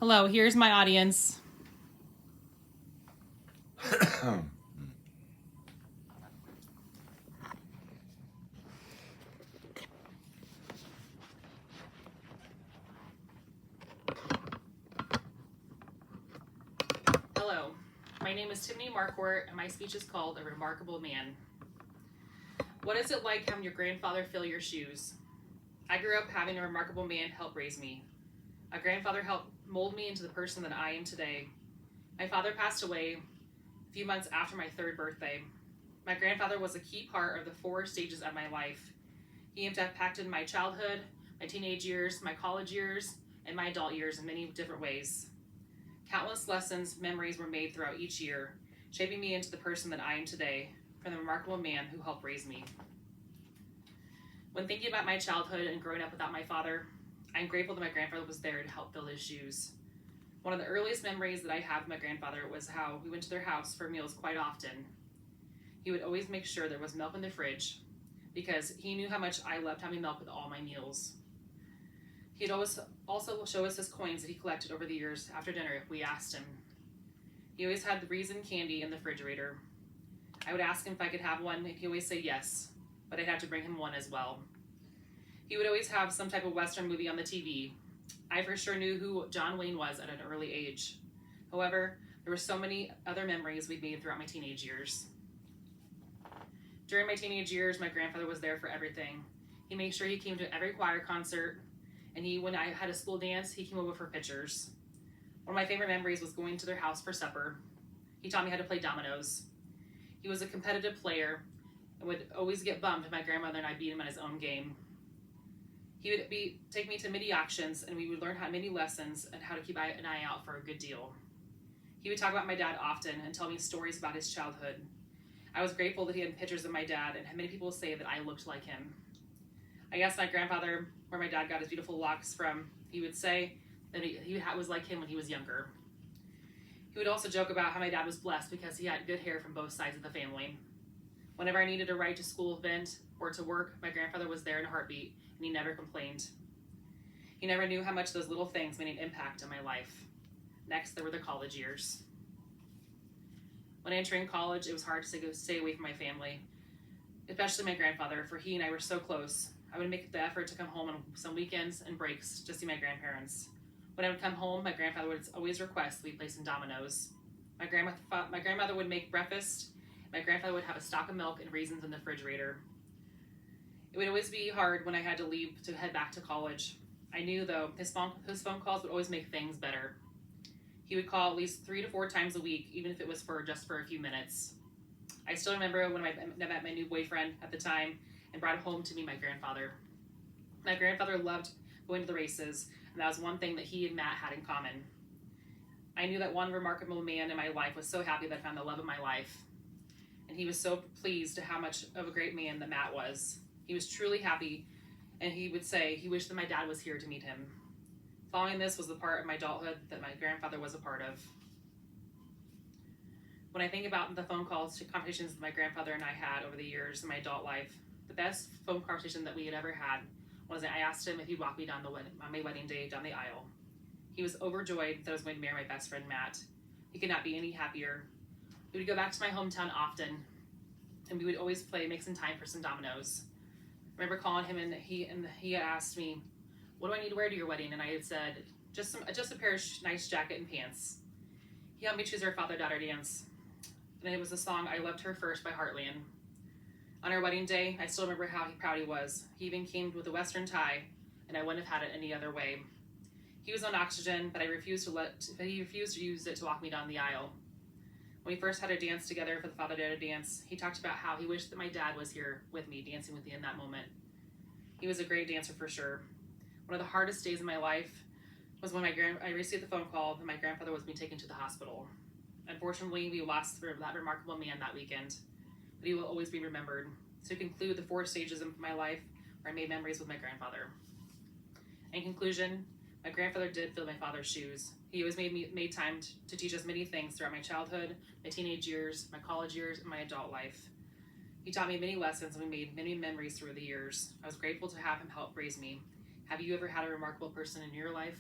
Hello, here's my audience. Hello, my name is Tiffany Marquardt, and my speech is called A Remarkable Man. What is it like having your grandfather fill your shoes? I grew up having a remarkable man help raise me. My grandfather helped mold me into the person that I am today. My father passed away a few months after my 3rd birthday. My grandfather was a key part of the 4 stages of my life. He impacted my childhood, my teenage years, my college years, and my adult years in many different ways. Countless lessons, memories were made throughout each year, shaping me into the person that I am today, from the remarkable man who helped raise me. When thinking about my childhood and growing up without my father, I'm grateful that my grandfather was there to help fill his shoes. One of the earliest memories that I have of my grandfather was how we went to their house for meals quite often. He would always make sure there was milk in the fridge because he knew how much I loved having milk with all my meals. He'd always also show us his coins that he collected over the years after dinner if we asked him. He always had the Reason candy in the refrigerator. I would ask him if I could have one, and he'd always say yes, but I'd have to bring him one as well. He would always have some type of Western movie on the TV. I for sure knew who John Wayne was at an early age. However, there were so many other memories we made throughout my teenage years. During my teenage years, my grandfather was there for everything. He made sure he came to every choir concert, and when I had a school dance, he came over for pictures. One of my favorite memories was going to their house for supper. He taught me how to play dominoes. He was a competitive player and would always get bummed if my grandmother and I beat him at his own game. He would take me to many auctions, and we would learn many lessons and how to keep an eye out for a good deal. He would talk about my dad often and tell me stories about his childhood. I was grateful that he had pictures of my dad, and had many people say that I looked like him. I asked my grandfather where my dad got his beautiful locks from. He would say that he was like him when he was younger. He would also joke about how my dad was blessed because he had good hair from both sides of the family. Whenever I needed a ride to school event or to work, my grandfather was there in a heartbeat, and he never complained. He never knew how much those little things made an impact on my life. Next, there were the college years. When entering college, it was hard to stay away from my family, especially my grandfather, for he and I were so close. I would make the effort to come home on some weekends and breaks to see my grandparents. When I would come home, my grandfather would always request we play some dominoes. My grandmother would make breakfast. My grandfather would have a stock of milk and raisins in the refrigerator. It would always be hard when I had to leave to head back to college. I knew, though, his phone calls would always make things better. He would call at least 3 to 4 times a week, even if it was just for a few minutes. I still remember when I met my new boyfriend at the time and brought him home to meet my grandfather. My grandfather loved going to the races, and that was one thing that he and Matt had in common. I knew that one remarkable man in my life was so happy that I found the love of my life, and he was so pleased to how much of a great man that Matt was. He was truly happy, and he would say he wished that my dad was here to meet him. Following this was the part of my adulthood that my grandfather was a part of. When I think about the phone calls to conversations that my grandfather and I had over the years in my adult life, the best phone conversation that we had ever had was I asked him if he'd walk me on my wedding day down the aisle. He was overjoyed that I was going to marry my best friend Matt. He could not be any happier. We would go back to my hometown often, and we would always make some time for some dominoes. I remember calling him, and he asked me, "What do I need to wear to your wedding?" And I had said, just a pair of nice jacket and pants. He helped me choose our father-daughter dance, and it was the song "I Loved Her First" by Heartland. On our wedding day, I still remember how proud he was. He even came with a Western tie, and I wouldn't have had it any other way. He was on oxygen, but he refused to use it to walk me down the aisle. When we first had a dance together for the father-daughter dance, he talked about how he wished that my dad was here with me, dancing with me in that moment. He was a great dancer for sure. One of the hardest days in my life was when I received the phone call that my grandfather was being taken to the hospital. Unfortunately, we lost that remarkable man that weekend, but he will always be remembered. To conclude the 4 stages of my life where I made memories with my grandfather. In conclusion, my grandfather did fill my father's shoes. He always made time to teach us many things throughout my childhood, my teenage years, my college years, and my adult life. He taught me many lessons, and we made many memories through the years. I was grateful to have him help raise me. Have you ever had a remarkable person in your life?